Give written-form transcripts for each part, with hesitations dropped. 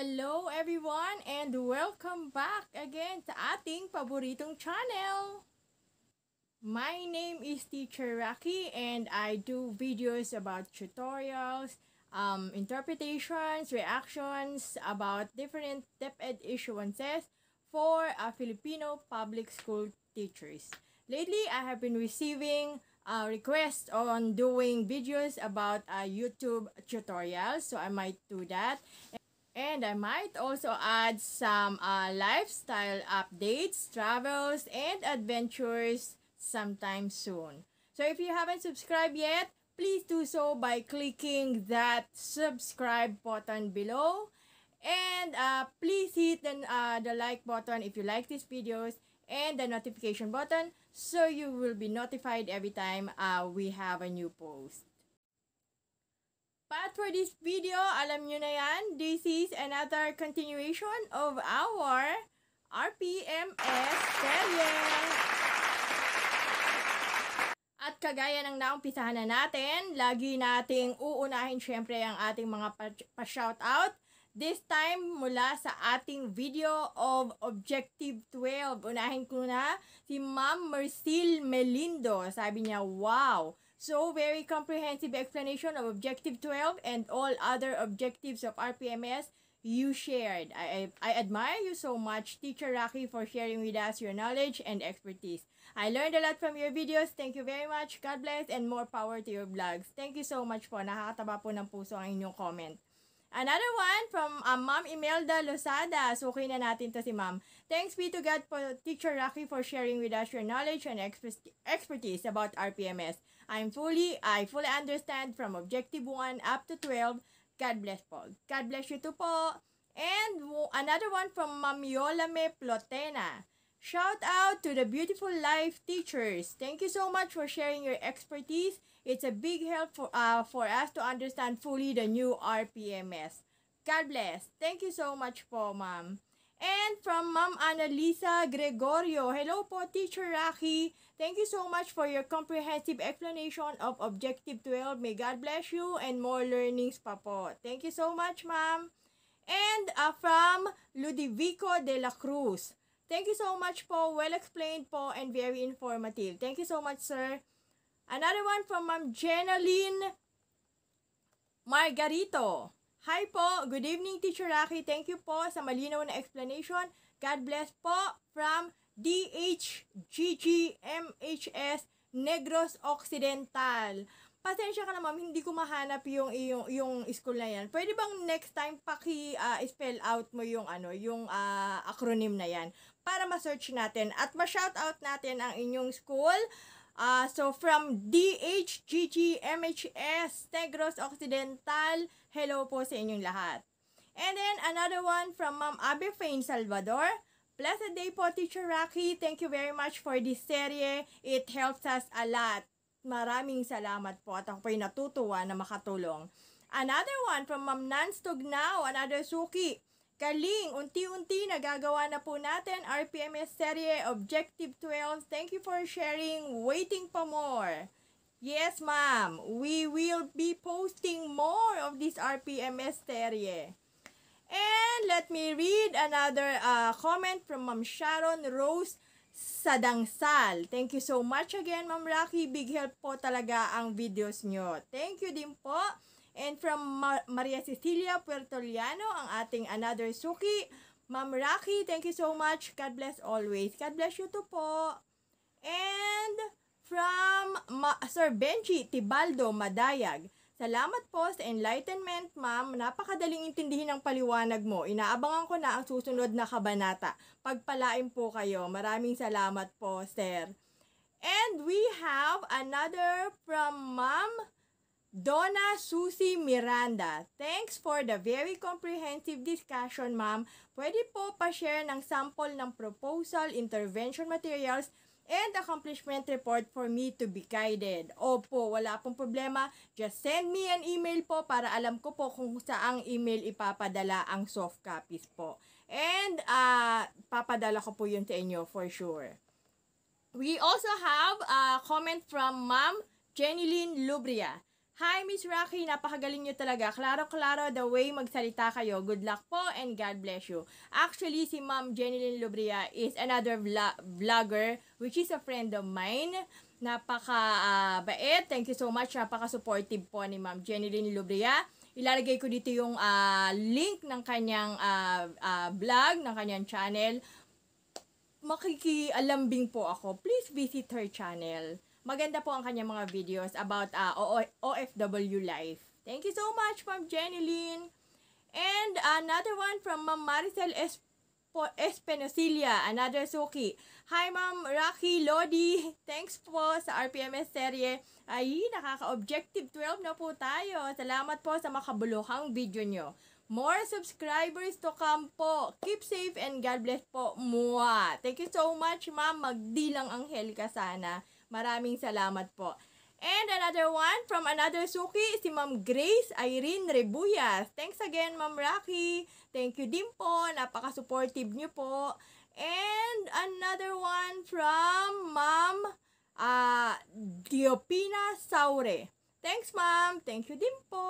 Hello everyone and welcome back again sa ating paboritong channel. My name is Teacher Rocky and I do videos about tutorials, interpretations, reactions about different DepEd issuances for Filipino public school teachers. Lately, I have been receiving requests on doing videos about YouTube tutorials, so I might do that. And I might also add some lifestyle updates, travels, and adventures sometime soon. So if you haven't subscribed yet, please do so by clicking that subscribe button below. And please hit the like button if you like these videos and the notification button so you will be notified every time we have a new post. But for this video, alam nyo na yan, this is another continuation of our RPMS serye. At kagaya ng naumpisahan na natin, lagi nating uunahin syempre ang ating mga pa-shoutout. This time, mula sa ating video of Objective 12. Unahin ko na si Ma'am Mercil Melindo. Sabi niya, wow! So, very comprehensive explanation of Objective 12 and all other objectives of RPMS you shared. I admire you so much, Teacher Rocky, for sharing with us your knowledge and expertise. I learned a lot from your videos. Thank you very much. God bless and more power to your vlogs. Thank you so much po. Nakakataba po ng puso ang inyong comment. Another one from Ma'am Imelda Losada. So, okay na natin to si Ma'am. Thanks be to God for Teacher Rocky for sharing with us your knowledge and expertise about RPMS. I fully understand from Objective 1 up to 12. God bless po. God bless you too po. And another one from Ma'am Yolame Plotena. Shout out to the beautiful life teachers. Thank you so much for sharing your expertise. It's a big help for us to understand fully the new RPMS. God bless. Thank you so much po, Ma'am. And from Ma'am Annalisa Gregorio. Hello po, Teacher Rocky. Thank you so much for your comprehensive explanation of Objective 12. May God bless you and more learnings pa po. Thank you so much, Ma'am. And from Ludovico de la Cruz. Thank you so much po. Well explained po and very informative. Thank you so much, sir. Another one from Ma'am Jenaline Margarito. Hi po. Good evening, Teacher Rocky. Thank you po sa malinaw na explanation. God bless po from DHGGMHS Negros Occidental. Pasensya ka na, ma'am, hindi ko mahanap yung school na yan. Pwede bang next time spell out mo yung acronym na yan para ma-search natin at ma-shoutout natin ang inyong school. So from DHGGMHS Negros Occidental, hello po sa inyong lahat. And then another one from Ma'am Abe Fain Salvador. Blessed day po, Teacher Rocky. Thank you very much for this serye. It helps us a lot. Maraming salamat po at ako po'y natutuwa na makatulong. Another one from Ma'am Nance Tugnao, another suki. Kaling, unti-unti nagagawa na po natin RPMS serye Objective 12. Thank you for sharing. Waiting pa more. Yes, ma'am. We will be posting more of this RPMS serye. And let me read another comment from Ma'am Sharon Rose Sadangsal. Thank you so much again, Ma'am Rocky. Big help po talaga ang videos nyo. Thank you din po. And from Maria Cecilia Puertoliano, ang ating another suki. Ma'am Rocky, thank you so much. God bless always. God bless you too po. And from Sir Benji Tibaldo Madayag. Salamat po sa enlightenment, ma'am. Napakadaling intindihin ang paliwanag mo. Inaabangan ko na ang susunod na kabanata. Pagpalain po kayo. Maraming salamat po, sir. And we have another from Ma'am Donna Susie Miranda. Thanks for the very comprehensive discussion, ma'am. Pwede po pa-share ng sample ng proposal, intervention materials, and accomplishment report for me to be guided. Opo, wala pong problema. Just send me an email po para alam ko po kung saang email ipapadala ang soft copies po. And papadala ko po yun sa inyo for sure. We also have a comment from Ma'am Jenilyn Lubria. Hi, Miss Rocky. Napakagaling nyo talaga. Klaro-klaro the way magsalita kayo. Good luck po and God bless you. Actually, si Ma'am Jenilyn Lubria is another vlogger which is a friend of mine. Napaka-bait. Thank you so much. Napaka-supportive po ni Ma'am Jenilyn Lubria. Ilalagay ko dito yung link ng kanyang vlog, ng kanyang channel. Makikialambing po ako. Please visit her channel. Maganda po ang kanyang mga videos about OFW life. Thank you so much, Ma'am Jenilyn. And another one from Ma'am Maricel Espenosilia, another Suki. Hi, Ma'am Rocky Lodi. Thanks po sa RPMS serye. Ay, nakaka-objective 12 na po tayo. Salamat po sa makabuluhang video nyo. More subscribers to come po. Keep safe and God bless po. Mua. Thank you so much, Ma'am. Magdilang anghel ka sana. Maraming salamat po. And another one from another Suki, si Ma'am Grace Irene Rebuyas. Thanks again, Ma'am Rocky. Thank you din po. Napaka-supportive niyo po. And another one from Ma'am Diopina Saure. Thanks, Ma'am. Thank you din po.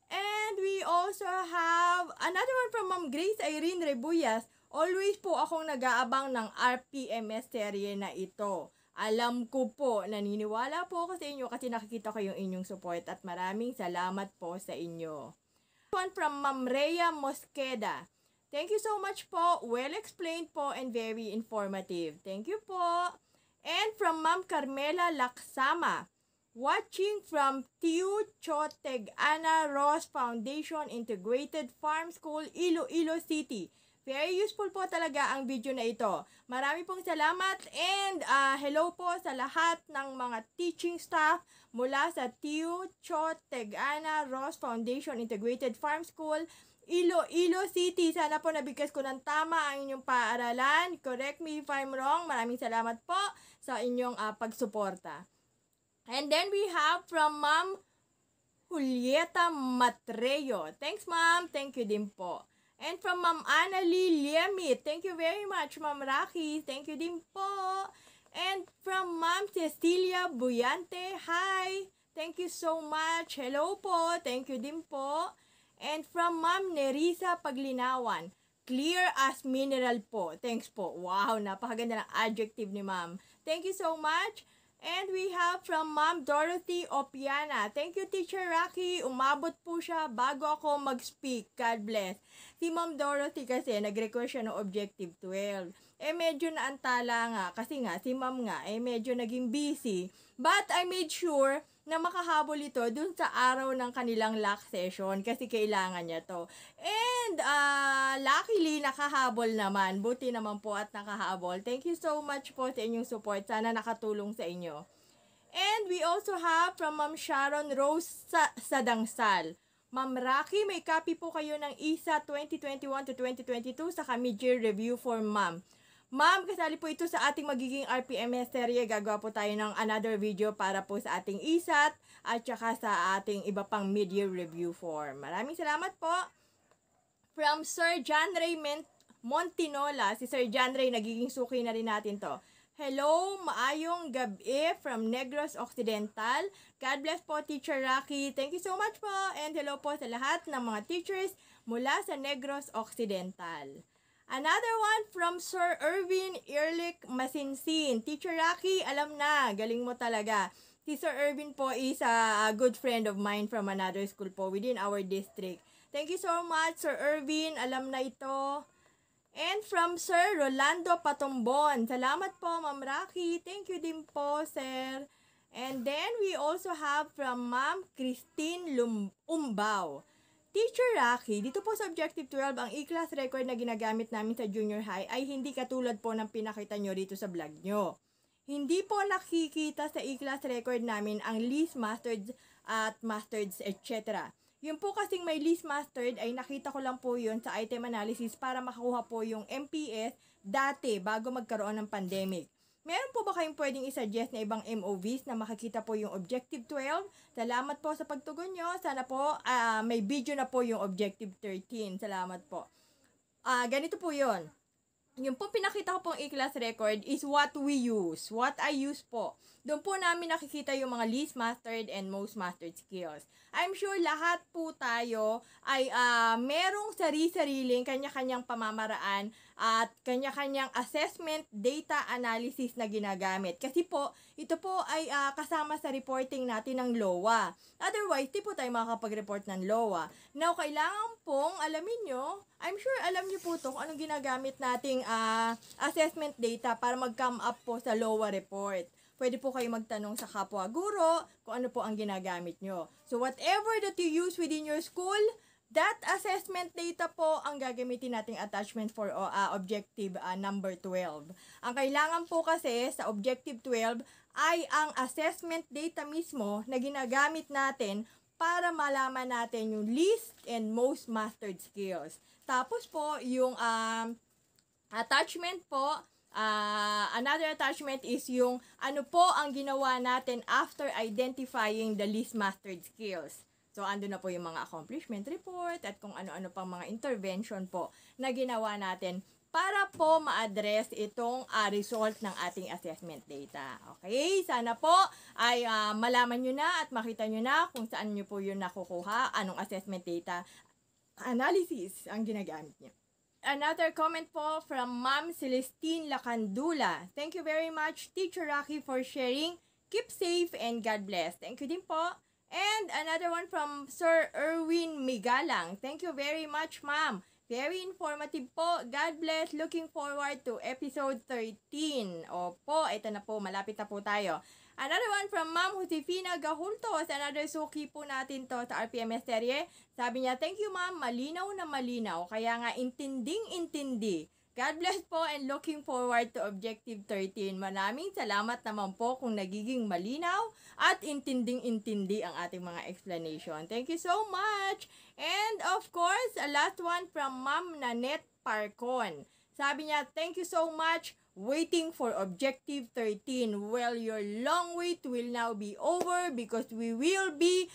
And we also have another one from Ma'am Grace Irene Rebuyas. Always po akong nag-aabang ng RPMS serye na ito. Alam ko po, naniniwala po ako sa inyo kasi nakikita ko yung inyong support at maraming salamat po sa inyo. One from Ma'am Rhea Mosqueda. Thank you so much po. Well explained po and very informative. Thank you po. And from Ma'am Carmela Laksama. Watching from Tiu Choteg Ana Ross Foundation Integrated Farm School, Iloilo City. Very useful po talaga ang video na ito. Marami pong salamat and hello po sa lahat ng mga teaching staff mula sa Tiu Cho Tegana Ross Foundation Integrated Farm School, Iloilo City. Sana po nabigkas ko ng tama ang inyong paaralan. Correct me if I'm wrong. Maraming salamat po sa inyong pagsuporta. And then we have from Ma'am Julieta Matreo. Thanks, Ma'am. Thank you din po. And from Ma'am Annalie Liemit, thank you very much, Ma'am Rocky. Thank you din po. And from Ma'am Cecilia Buyante, hi. Thank you so much. Hello po. Thank you din po. And from Ma'am Nerissa Paglinawan, clear as mineral po. Thanks po. Wow, napakaganda ng adjective ni Ma'am. Thank you so much. And we have from Ma'am Dorothy Opiana. Thank you, Teacher Rocky. Umabot po siya bago ako mag-speak. God bless. Si Ma'am Dorothy kasi nag-request siya ng Objective 12. Medyo naantala nga. Kasi nga, si Ma'am nga, medyo naging busy. But I made sure na makahabol ito dun sa araw ng kanilang lock session kasi kailangan niya to. And luckily, nakahabol naman. Buti naman po at nakahabol. Thank you so much po sa inyong support. Sana nakatulong sa inyo. And we also have from Ma'am Sharon Rose Sadangsal. Ma'am Rocky, may copy po kayo ng ISA 2021 to 2022 sa mid-year review for Ma'am. Ma'am, kasali po ito sa ating magiging RPMS serye. Gagawa po tayo ng another video para po sa ating ISAT at saka sa ating iba pang mid-year review form. Maraming salamat po. From Sir John Ray Montinola. Si Sir John Ray, nagiging suki na rin natin to. Hello, maayong gabi from Negros Occidental. God bless po, Teacher Rocky. Thank you so much po. And hello po sa lahat ng mga teachers mula sa Negros Occidental. Another one from Sir Irvin Ehrlich Masinsin. Teacher Rocky, alam na, galing mo talaga. Si Sir Irvin po is a good friend of mine from another school po within our district. Thank you so much, Sir Irvin. Alam na ito. And from Sir Rolando Patumbon. Salamat po, Ma'am Rocky. Thank you din po, Sir. And then we also have from Ma'am Christine Umbao. Teacher Rocky, dito po sa Objective 12, ang e-class record na ginagamit namin sa junior high ay hindi katulad po ng pinakita nyo rito sa vlog nyo. Hindi po nakikita sa e-class record namin ang least mastered at mastered, etc. Yung po kasing may least mastered ay nakita ko lang po yun sa item analysis para makakuha po yung MPS dati bago magkaroon ng pandemic. Meron po ba kayong pwedeng isuggest na ibang MOVs na makikita po yung Objective 12? Salamat po sa pagtugon nyo. Sana po may video na po yung Objective 13. Salamat po. Ganito po yun. yung po pinakita ko pong e-class record is what we use, what I use po. Doon po namin nakikita yung mga least mastered and most mastered skills. I'm sure lahat po tayo ay merong sari-sariling kanya-kanyang pamamaraan at kanya-kanyang assessment data analysis na ginagamit. Kasi po, ito po ay kasama sa reporting natin ng LOA. Otherwise, di po tayo makakapag-report ng LOA. Now, kailangan pong alamin nyo, I'm sure alam nyo po to kung anong ginagamit nating assessment data para mag-come up po sa LOA report. Pwede po kayo magtanong sa kapwa guro kung ano po ang ginagamit nyo. So, whatever that you use within your school, that assessment data po ang gagamitin nating attachment for objective number 12. Ang kailangan po kasi sa objective 12 ay ang assessment data mismo na ginagamit natin para malaman natin yung least and most mastered skills. Tapos po, yung attachment po, another attachment is yung ano po ang ginawa natin after identifying the least mastered skills. So, ando na po yung mga accomplishment report at kung ano-ano pang mga intervention po na ginawa natin para po ma-address itong result ng ating assessment data. Okay? Sana po ay malaman nyo na at makita nyo na kung saan nyo po yun nakukuha, anong assessment data analysis ang ginagamit nyo. Another comment po from Ma'am Celestine Lacandula. Thank you very much, Teacher Rocky, for sharing. Keep safe and God bless. Thank you din po. And another one from Sir Erwin Migalang. Thank you very much, ma'am. Very informative po. God bless. Looking forward to episode 13. Opo, ito na po. Malapit na po tayo. Another one from Ma'am Josefina Gahultos. Another suki po natin to sa RPMS serye. Sabi niya, thank you ma'am. Malinaw na malinaw. Kaya nga, intinding-intindi. God bless po and looking forward to Objective 13. Maraming salamat naman po kung nagiging malinaw at intinding-intindi ang ating mga explanation. Thank you so much! And of course, a last one from Ma'am Nanette Parcon. Sabi niya, thank you so much. Waiting for Objective 13. Well, your long wait will now be over because we will be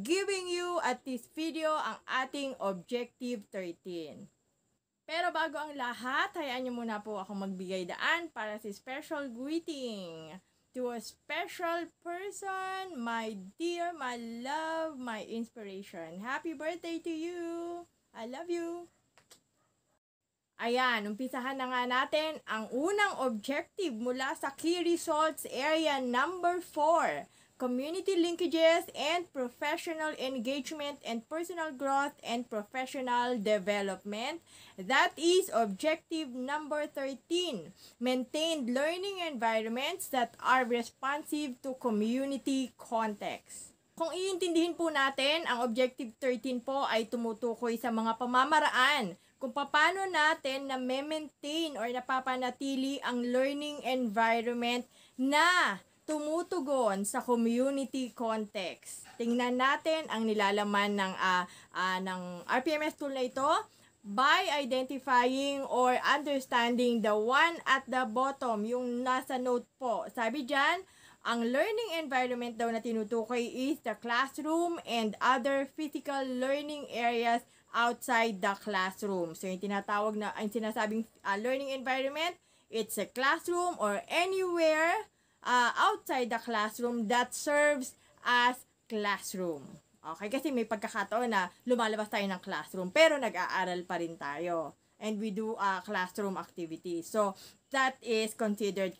giving you at this video ang ating Objective 13. Pero bago ang lahat, hayaan niyo muna po ako magbigay daan para sa special greeting to a special person, my dear, my love, my inspiration. Happy birthday to you! I love you! Ayan, umpisahan na nga natin ang unang objective mula sa Key Results Area number 4. Community linkages and professional engagement and personal growth and professional development. That is objective number 13. Maintain learning environments that are responsive to community context. Kung iintindihin po natin, ang objective 13 po ay tumutukoy sa mga pamamaraan kung paano natin na maintain or napapanatili ang learning environment na tumutugon sa community context. Tingnan natin ang nilalaman ng RPMS tool na ito by identifying or understanding the one at the bottom, yung nasa note po. Sabi dyan, ang learning environment daw na tinutukoy is the classroom and other physical learning areas outside the classroom. So, yung tinatawag na, ang sinasabing learning environment, it's a classroom or anywhere outside the classroom that serves as classroom. Okay, kasi may pagkakataon na lumalabas tayo ng classroom pero nag-aaral pa rin tayo. And we do classroom activities. So, that is considered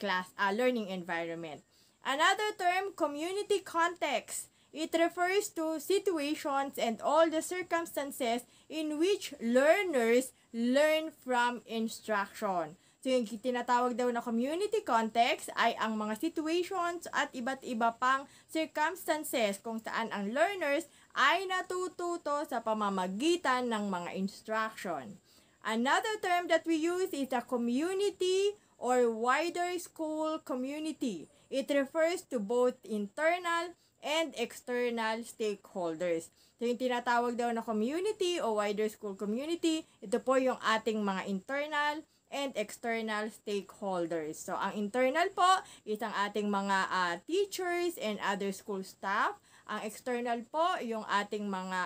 learning environment. Another term, community context. It refers to situations and all the circumstances in which learners learn from instruction. So, yung tinatawag daw na community context ay ang mga situations at iba't iba pang circumstances kung saan ang learners ay natututo sa pamamagitan ng mga instruction. Another term that we use is a community or wider school community. It refers to both internal and external stakeholders. So, yung tinatawag daw na community o wider school community, ito po yung ating mga internal and external stakeholders. So, ang internal po is ang ating mga teachers and other school staff. Ang external po, yung ating mga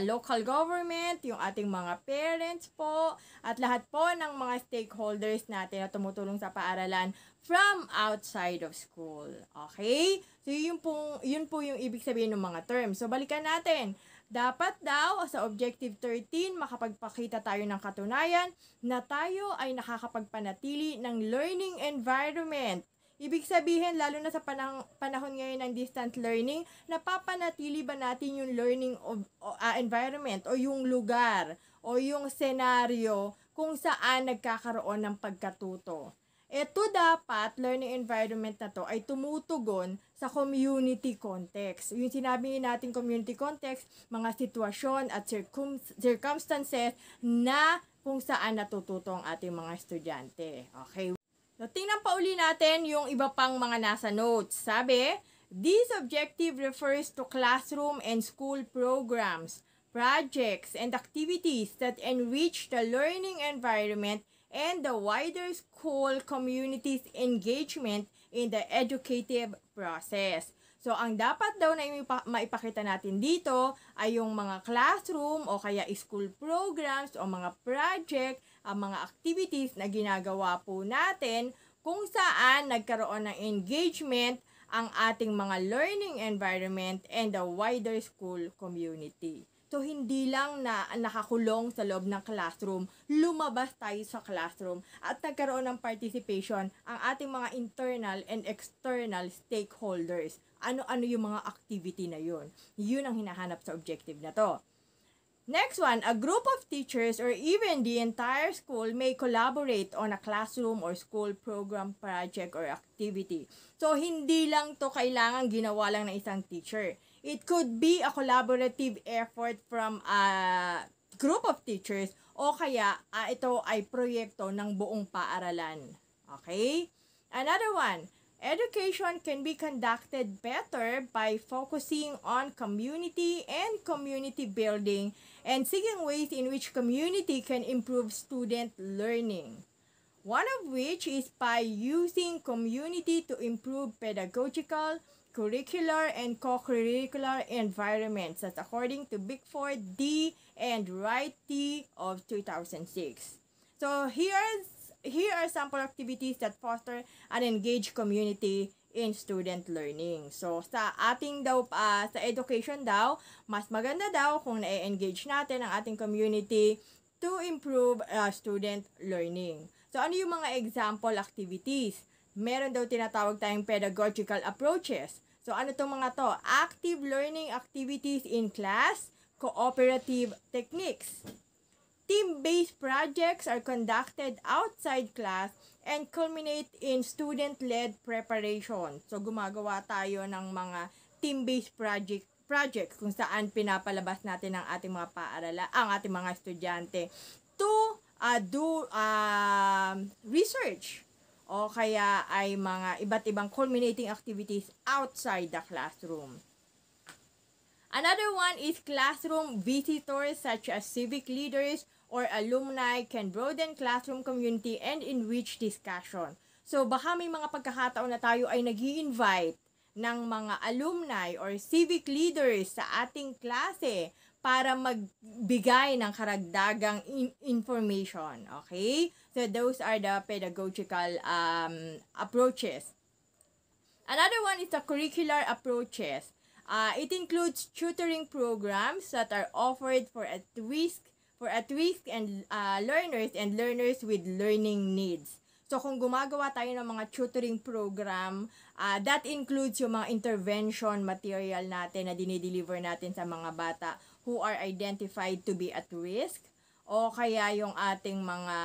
local government, yung ating mga parents po, at lahat po ng mga stakeholders natin na tumutulong sa paaralan from outside of school. Okay? So, yun po yung ibig sabihin ng mga terms. So, balikan natin. Dapat daw, sa Objective 13, makapagpakita tayo ng katunayan na tayo ay nakakapagpanatili ng learning environment. Ibig sabihin, lalo na sa panahon ngayon ng distant learning, napapanatili ba natin yung learning environment o yung lugar o yung senaryo kung saan nagkakaroon ng pagkatuto. Ito dapat, learning environment na to ay tumutugon sa community context. Yung sinabi natin community context, mga sitwasyon at circumstances na kung saan natututo ang ating mga estudyante. Okay. So, tingnan pa uli natin yung iba pang mga nasa notes. Sabi, this objective refers to classroom and school programs, projects, and activities that enrich the learning environment and the wider school community's engagement in the educative process. So, ang dapat daw na maipakita natin dito ay yung mga classroom o kaya school programs o mga project, ang mga activities na ginagawa po natin kung saan nagkaroon ng engagement ang ating mga learning environment and the wider school community. So, hindi lang na nakakulong sa loob ng classroom, lumabas tayo sa classroom at nagkaroon ng participation ang ating mga internal and external stakeholders. Ano-ano yung mga activity na yun. Yun ang hinahanap sa objective na to. Next one, a group of teachers or even the entire school may collaborate on a classroom or school program, project, or activity. So, hindi lang to kailangan ginawa lang ng isang teacher. It could be a collaborative effort from a group of teachers o kaya ito ay proyekto ng buong paaralan. Okay? Another one, education can be conducted better by focusing on community and community building and seeking ways in which community can improve student learning. One of which is by using community to improve pedagogical, curricular, and co-curricular environments. That's according to Big 4D and Wright T of 2006. So here are sample activities that foster an engaged community in student learning. So, sa ating daw, sa education daw, mas maganda daw kung na-engage natin ang ating community to improve student learning. So, ano yung mga example activities? Meron daw tinatawag tayong pedagogical approaches. So, ano itong mga to? Active learning activities in class, cooperative techniques. Team-based projects are conducted outside class and culminate in student-led preparation. So, gumagawa tayo ng mga team-based project kung saan pinapalabas natin ang ating mga ang ating mga estudyante to do research o kaya ay mga iba't ibang culminating activities outside the classroom. Another one is classroom visitors such as civic leaders or alumni can broaden classroom community and enrich discussion. So baka may mga pagkakataon na tayo ay nag-i-invite ng mga alumni or civic leaders sa ating klase para magbigay ng karagdagang information. Okay? So those are the pedagogical approaches. Another one is the curricular approaches. It includes tutoring programs that are offered for at-risk and learners with learning needs. So kung gumagawa tayo ng mga tutoring program, that includes yung mga intervention material natin na dinideliver natin sa mga bata who are identified to be at risk, o kaya yung ating mga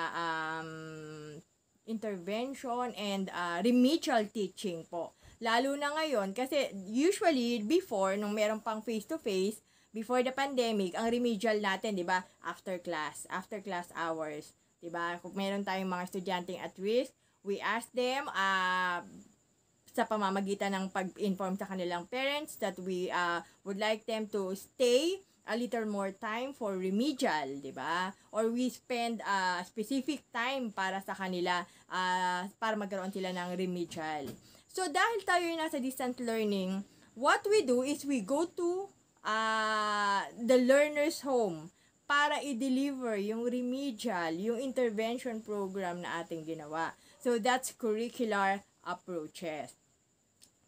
intervention and remedial teaching po. Lalo na ngayon, kasi usually before, nung meron pang face-to-face, before the pandemic, ang remedial natin, di ba, after class hours, di ba, kung meron tayong mga estudyanteng at risk, we ask them, sa pamamagitan ng pag-inform sa kanilang parents that we would like them to stay a little more time for remedial, di ba? Or we spend specific time para sa kanila, para magkaroon sila ng remedial. So, dahil tayo nasa distant learning, what we do is we go to the learner's home para i-deliver yung remedial, yung intervention program na ating ginawa. So, that's curricular approaches.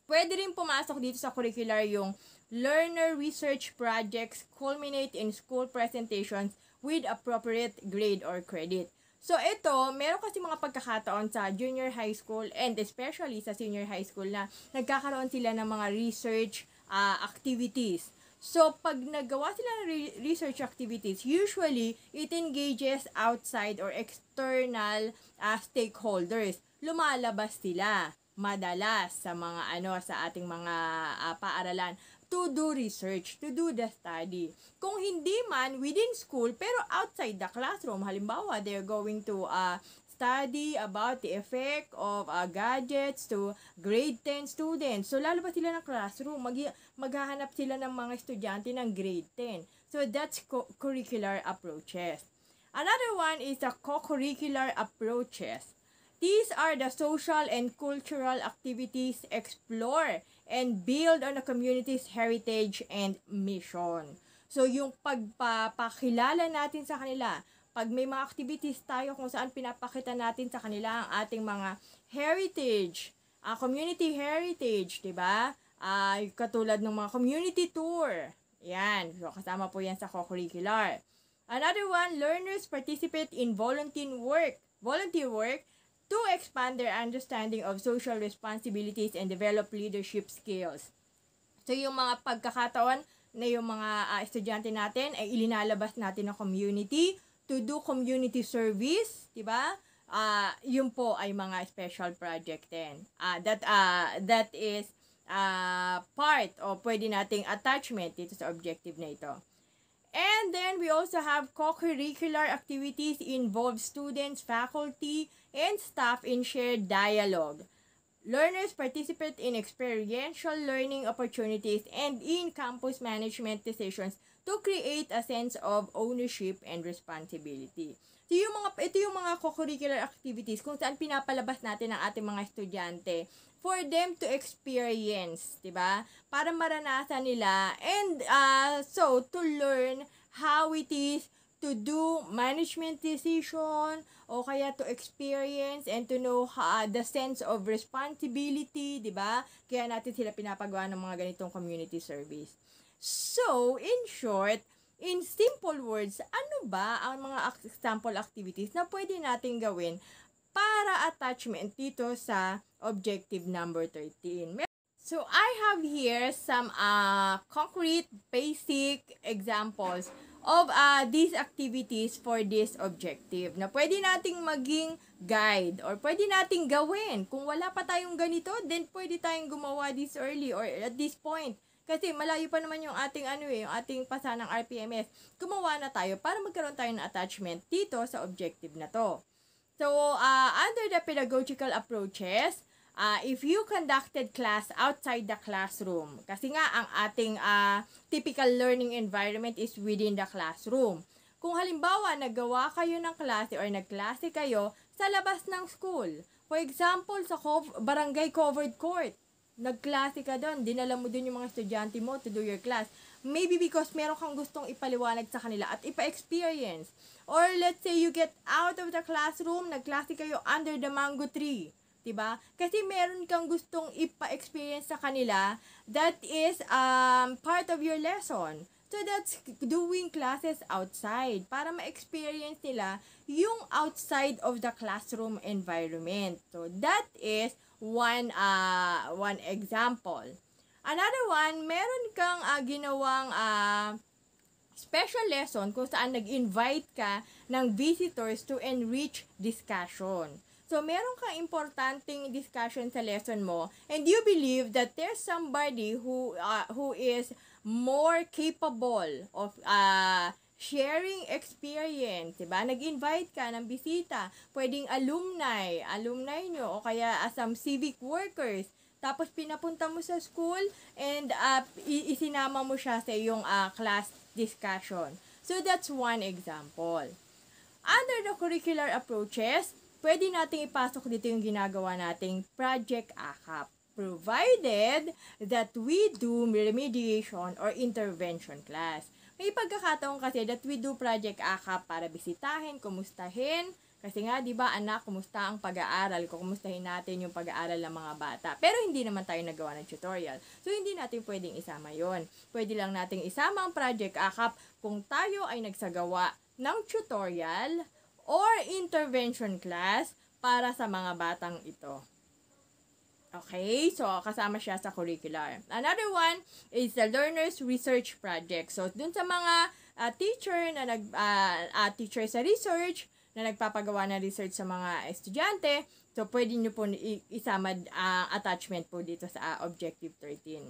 Pwede rin pumasok dito sa curricular yung learner research projects culminate in school presentations with appropriate grade or credit. So, ito, meron kasi mga pagkakataon sa junior high school and especially sa senior high school na nagkakaroon sila ng mga research activities. So, pag nagawa sila ng research activities, usually, it engages outside or external stakeholders. Lumalabas sila madalas sa mga sa ating mga paaralan to do research, to do the study. Kung hindi man within school, pero outside the classroom, halimbawa, they're going to study about the effect of gadgets to grade 10 students. So, lalabas sila ng classroom. Maghahanap sila ng mga estudyante ng grade 10. So, that's curricular approaches. Another one is the co-curricular approaches. These are the social and cultural activities explore and build on the community's heritage and mission. So, yung pagpapakilala natin sa kanila, pag may mga activities tayo kung saan pinapakita natin sa kanila ang ating mga heritage, community heritage, diba? Katulad ng mga community tour. Yan. So, kasama po yan sa co-curricular. Another one, learners participate in volunteer work to expand their understanding of social responsibilities and develop leadership skills. So, yung mga pagkakataon na yung mga estudyante natin ay ilinalabas natin ng community to do community service, di ba? Yun po ay mga special project din. That is part o pwede nating attachment dito sa objective na ito. And then we also have co-curricular activities involve students, faculty, and staff in shared dialogue. Learners participate in experiential learning opportunities and in campus management decisions to create a sense of ownership and responsibility. So, ito yung mga co-curricular activities kung saan pinapalabas natin ang ating mga estudyante for them to experience, diba? Para maranasan nila and so to learn how it is to do management decision o kaya to experience and to know the sense of responsibility, diba? Kaya natin sila pinapagawa ng mga ganitong community service. So, in short, in simple words, ano ba ang mga example activities na pwede natin gawin para attachment dito sa objective number 13? So, I have here some concrete, basic examples of these activities for this objective na pwede nating maging guide or pwede nating gawin. Kung wala pa tayong ganito, then pwede tayong gumawa this early or at this point. Kasi malayo pa naman yung ating yung ating pasa ng RPMS. Gumawa na tayo para magkaroon tayo ng attachment dito sa objective na to. So, under the pedagogical approaches, if you conducted class outside the classroom, kasi nga ang ating typical learning environment is within the classroom. Kung halimbawa, naggawa kayo ng klase or nagklase kayo sa labas ng school, for example, sa barangay covered court, nagklase ka doon, dinala mo doon yung mga estudyante mo to do your class. Maybe because meron kang gustong ipaliwanag sa kanila at ipa-experience. Or let's say you get out of the classroom, nagklase kayo under the mango tree. Diba? Kasi meron kang gustong ipa-experience sa kanila that is part of your lesson. So that's doing classes outside para ma-experience nila yung outside of the classroom environment. So that is one example. Another one, meron kang ginawang special lesson kung saan nag-invite ka ng visitors to enrich discussion. So, meron kang importanteng discussion sa lesson mo and you believe that there's somebody who is more capable of sharing experience, diba? Nag-invite ka ng bisita, pwedeng alumni nyo, o kaya some civic workers. Tapos, pinapunta mo sa school and isinama mo siya sa iyong class discussion. So, that's one example. Under the curricular approaches, pwede nating ipasok dito yung ginagawa nating Project AKAP. provided that we do remediation or intervention class. May pagkakataon kasi that we do project AKAP para bisitahin, kumustahin. Kasi nga, di ba anak, kumusta ang pag-aaral? Kumustahin natin yung pag-aaral ng mga bata. Pero hindi naman tayo nagawa ng tutorial. So, hindi natin pwedeng isama yon. Pwede lang nating isama ang project AKAP kung tayo ay nagsagawa ng tutorial or intervention class para sa mga batang ito. Okay, so kasama siya sa curricular. Another one is the learner's research project. So, dun sa mga teacher na teacher sa research, na nagpapagawa ng research sa mga estudyante, so pwede nyo po isama attachment po dito sa Objective 13.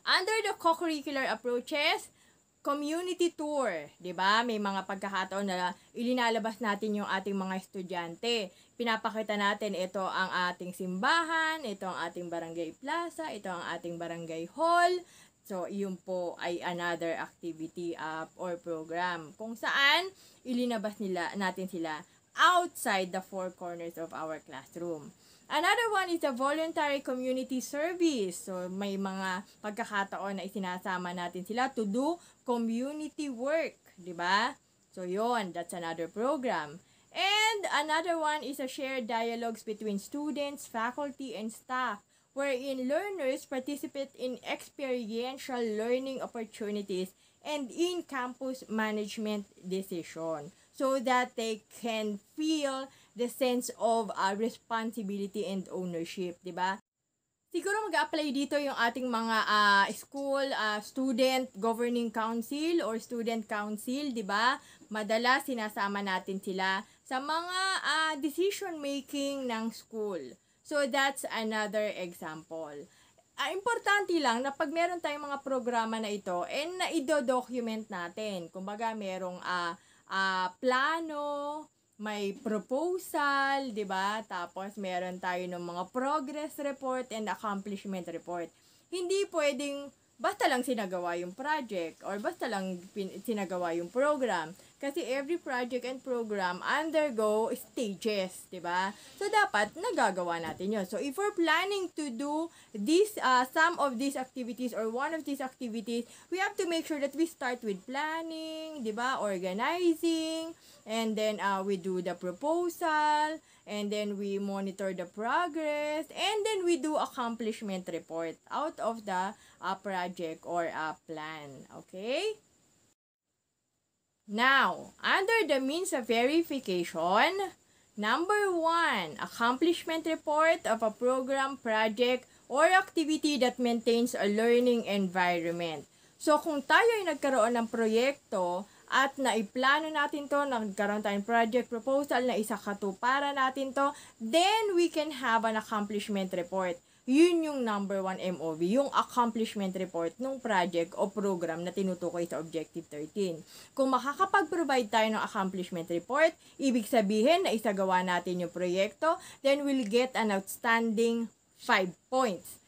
Under the co-curricular approaches, community tour, 'di ba? May mga pagkakataon na ilinalabas natin yung ating mga estudyante. Pinapakita natin ito ang ating simbahan, ito ang ating barangay plaza, ito ang ating barangay hall. So, iyon po ay another activity or program kung saan ilinabas natin sila outside the four corners of our classroom. Another one is a voluntary community service. So, may mga pagkakataon na isinasama natin sila to do community work, di ba? So, yon, that's another program. And another one is a shared dialogues between students, faculty, and staff, wherein learners participate in experiential learning opportunities and in campus management decision so that they can feel the sense of responsibility and ownership, di ba? Siguro mag-apply dito yung ating mga school, student governing council or student council, di ba? Madalas sinasama natin sila sa mga decision making ng school. So, that's another example. Importante lang na pag meron tayong mga programa na ito, na i-document natin. Kumbaga, merong plano, may proposal, di ba? Tapos, meron tayo ng mga progress report and accomplishment report. Hindi pwedeng basta lang sinagawa yung project or basta lang sinagawa yung program. Kasi every project and program undergo stages, di ba? So, dapat nagagawa natin yun. So, if we're planning to do this, some of these activities or one of these activities, we have to make sure that we start with planning, di ba? Organizing, and then we do the proposal, and then we monitor the progress, and then we do accomplishment report out of the project or plan. Okay? Now, under the means of verification, number 1, accomplishment report of a program, project, or activity that maintains a learning environment. So, kung tayo ay nagkaroon ng proyekto at naiplano natin to, nagkaroon tayong project proposal na isakatuparan natin to, then we can have an accomplishment report. Yun yung number 1 MOV, yung accomplishment report ng project o program na tinutukoy sa Objective 13. Kung makakapag-provide tayo ng accomplishment report, ibig sabihin na isagawa natin yung proyekto, then we'll get an outstanding 5 points.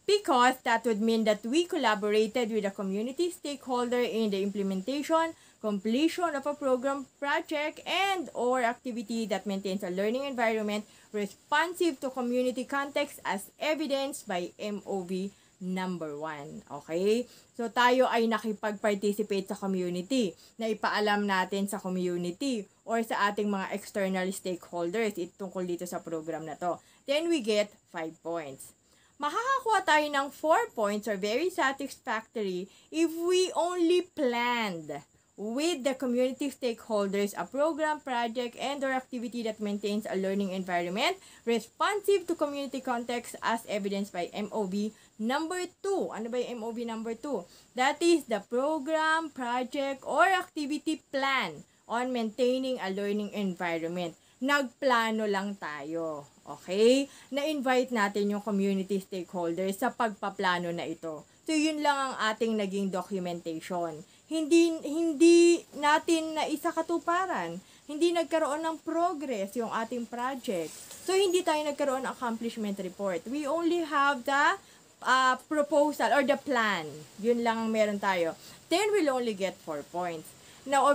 Because that would mean that we collaborated with a community stakeholder in the implementation, completion of a program, project, and or activity that maintains a learning environment responsive to community context as evidenced by MOV number 1. Okay? So, tayo ay nakipag-participate sa community, na ipaalam natin sa community or sa ating mga external stakeholders tungkol dito sa program na to. Then, we get 5 points. Makakakuha tayo ng 4 points or very satisfactory if we only planned with the community stakeholders a program, project, and or activity that maintains a learning environment responsive to community context as evidenced by MOV number 2. Ano ba yung MOV number 2? That is the program, project, or activity plan on maintaining a learning environment. Nagplano lang tayo. Okay? Na-invite natin yung community stakeholders sa pagpaplano na ito. So, yun lang ang ating naging documentation. Hindi natin na isakatuparan. Hindi nagkaroon ng progress yung ating project. So, hindi tayo nagkaroon ng accomplishment report. We only have the proposal or the plan. Yun lang ang meron tayo. Then, we'll only get 4 points. Now,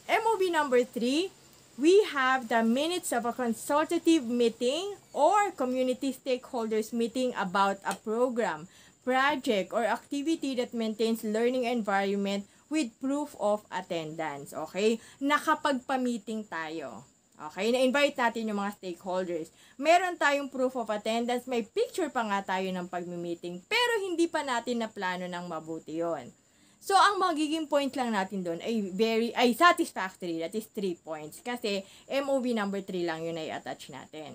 MOV number 3, we have the minutes of a consultative meeting or community stakeholders meeting about a program, project, or activity that maintains learning environment with proof of attendance. Okay? Nakapagpa-meeting tayo. Okay? Na-invite natin yung mga stakeholders. Meron tayong proof of attendance. May picture pa nga tayo ng pag-meeting. Pero hindi pa natin na plano ng mabuti yon. So, ang magiging point lang natin doon ay satisfactory. That is 3 points. Kasi, MOV number 3 lang yun ay attach natin.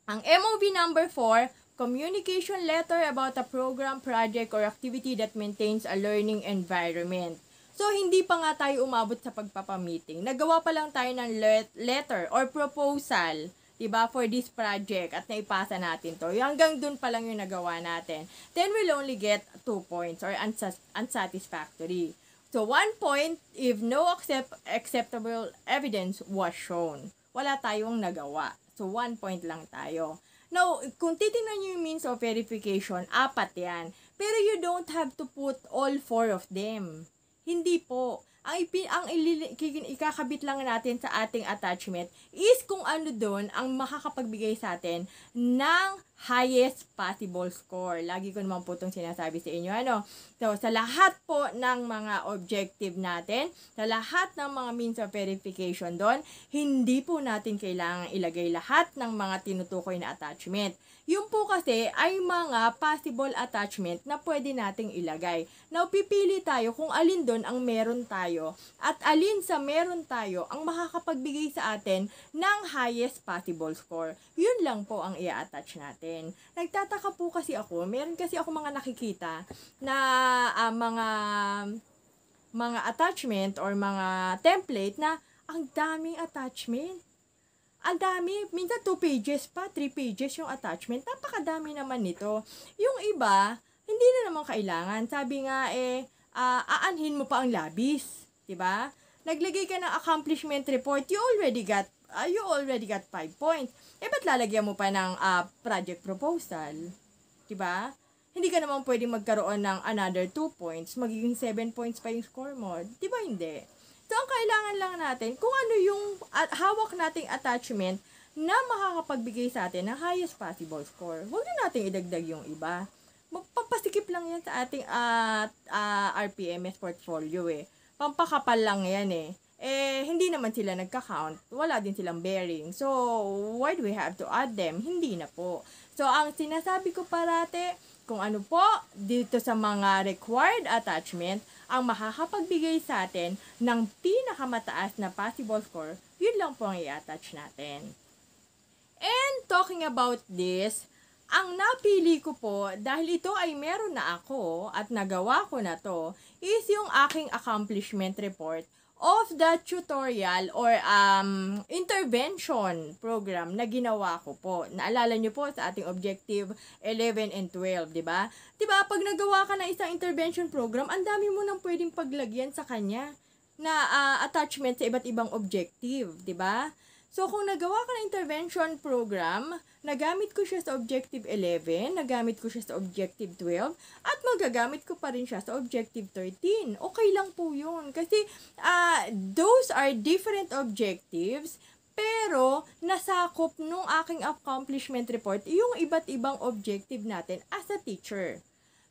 Ang MOV number 4, communication letter about a program, project, or activity that maintains a learning environment. So, hindi pa nga tayo umabot sa pagpapamiting. Nagawa pa lang tayo ng letter or proposal, diba, for this project at naipasa natin to. Hanggang dun pa lang yung nagawa natin. Then, we'll only get 2 points or unsatisfactory. So, 1 point if no acceptable evidence was shown. Wala tayong nagawa. So, 1 point lang tayo. Now, kung titingnan nyo yung means of verification, 4 yan. Pero you don't have to put all 4 of them. Hindi po. Ang ikakabit lang natin sa ating attachment is kung ano doon ang makakapagbigay sa atin ng highest possible score. Lagi ko naman po itong sinasabi sa inyo. So, sa lahat po ng mga objective natin, sa lahat ng mga means of verification doon, hindi po natin kailangang ilagay lahat ng mga tinutukoy na attachment. Yung po kasi ay mga possible attachment na pwede nating ilagay. Now, pipili tayo kung alin doon ang meron tayo at alin sa meron tayo ang makakapagbigay sa atin ng highest possible score. Yun lang po ang i-attach natin. Nagtataka po kasi ako, meron kasi ako mga nakikita na mga attachment or mga template na ang daming attachment. Ang dami, minsan 2 pages pa, 3 pages yung attachment. Napakadami naman nito. Yung iba, hindi na naman kailangan. Sabi nga aanhin mo pa ang labis, 'di ba? Naglagay ka ng accomplishment report, you already got 5 points. Ba't lalagyan mo pa ng project proposal? 'Di ba? Hindi ka naman pwedeng magkaroon ng another 2 points, magiging 7 points pa yung score mo. 'Di ba hindi? So, ang kailangan lang natin, kung ano yung hawak nating attachment na makakapagbigay sa atin ng highest possible score. Huwag na natin idagdag yung iba. Pampasikip lang yan sa ating RPMS portfolio Pampakapal lang yan hindi naman sila nagka-count. Wala din silang bearing. So, why do we have to add them? Hindi na po. So, ang sinasabi ko parate, kung ano po, dito sa mga required attachment, ang makakapagbigay sa atin ng pinakamataas na possible score, yun lang po ang i-attach natin. And talking about this, ang napili ko po, dahil ito ay meron na ako at nagawa ko na to, is yung aking accomplishment report of the tutorial or intervention program na ginawa ko po. Naalala nyo po sa ating objective 11 and 12, di ba? Di ba, pag nagawa ka ng isang intervention program, ang dami mo nang pwedeng paglagyan sa kanya na attachment sa iba't ibang objective, di ba? So, kung nagawa ka ng intervention program, nagamit ko siya sa Objective 11, nagamit ko siya sa Objective 12, at magagamit ko pa rin siya sa Objective 13. Okay lang po yun. Kasi, those are different objectives, pero nasakop nung aking accomplishment report yung iba't ibang objective natin as a teacher.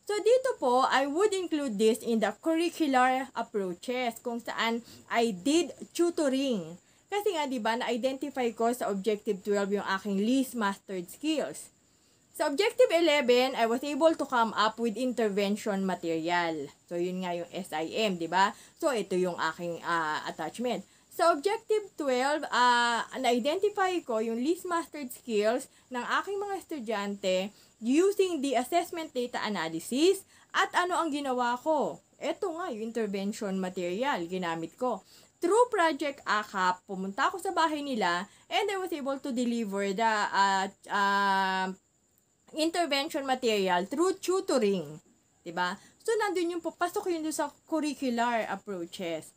So, dito po, I would include this in the curricular approaches kung saan I did tutoring. Kasi nga, di ba, na-identify ko sa Objective 12 yung aking least mastered skills. Sa Objective 11, I was able to come up with intervention material. So, yun nga yung SIM, di ba? So, ito yung aking attachment. Sa Objective 12, na-identify ko yung least mastered skills ng aking mga estudyante using the assessment data analysis at ano ang ginawa ko. Ito nga, yung intervention material, ginamit ko. Through Project AKAP, pumunta ako sa bahay nila and I was able to deliver the intervention material through tutoring. Diba? So, nandun yung papasok yun sa curricular approaches.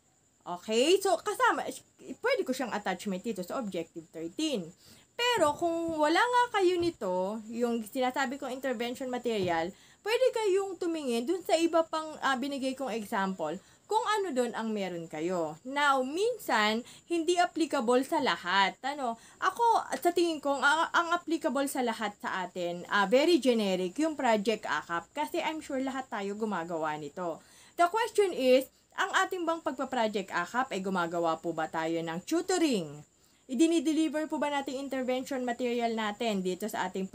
Okay? So, kasama, pwede ko siyang attachment dito sa Objective 13. Pero, kung wala nga kayo nito, yung sinasabi kong intervention material, pwede kayong tumingin dun sa iba pang binigay kong example kung ano doon ang meron kayo. Now, minsan, hindi applicable sa lahat. Ako, sa tingin ko, ang applicable sa lahat sa atin, very generic, yung Project AKAP. Kasi I'm sure lahat tayo gumagawa nito. The question is, ang ating bang pagpa-Project AKAP ay gumagawa po ba tayo ng tutoring? Idini-deliver po ba natin intervention material natin dito sa ating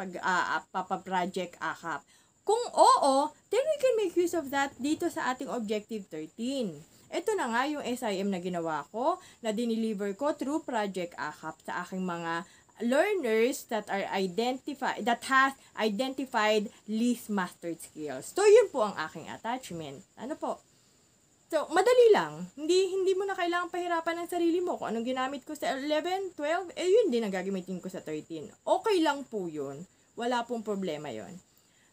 papa-Project AKAP? Kung oo, then we can make use of that dito sa ating Objective 13. Ito na nga yung SIM na ginawa ko, na dineliver ko through Project AKAP sa aking mga learners that has identified least mastered skills. So, yun po ang aking attachment. So, madali lang. Hindi mo na kailangang pahirapan ng sarili mo. Kung anong ginamit ko sa 11, 12, yun din ang gagamitin ko sa 13. Okay lang po yun. Wala pong problema yun.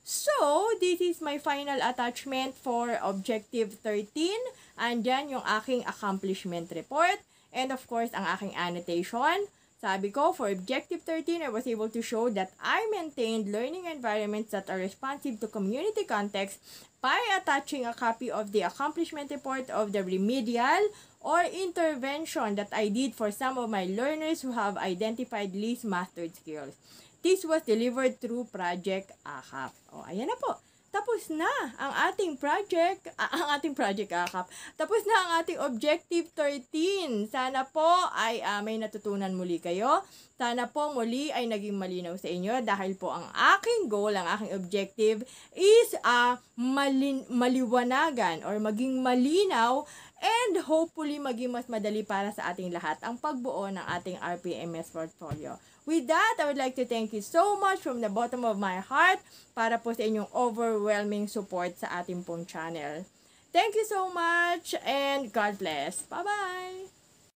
So, this is my final attachment for Objective 13. Andyan yung aking accomplishment report. And of course, ang aking annotation. Sabi ko, for Objective 13, I was able to show that I maintained learning environments that are responsive to community context by attaching a copy of the accomplishment report of the remedial or intervention that I did for some of my learners who have identified least mastered skills. This was delivered through Project AKAP. Ayan na po. Tapos na ang ating project AKAP. Tapos na ang ating Objective 13. Sana po ay may natutunan muli kayo. Sana po muli ay naging malinaw sa inyo dahil po ang aking goal, ang aking objective is maliwanagan or maging malinaw and hopefully maging mas madali para sa ating lahat ang pagbuo ng ating RPMS portfolio. With that, I would like to thank you so much from the bottom of my heart para po sa inyong overwhelming support sa ating pong channel. Thank you so much and God bless. Bye-bye!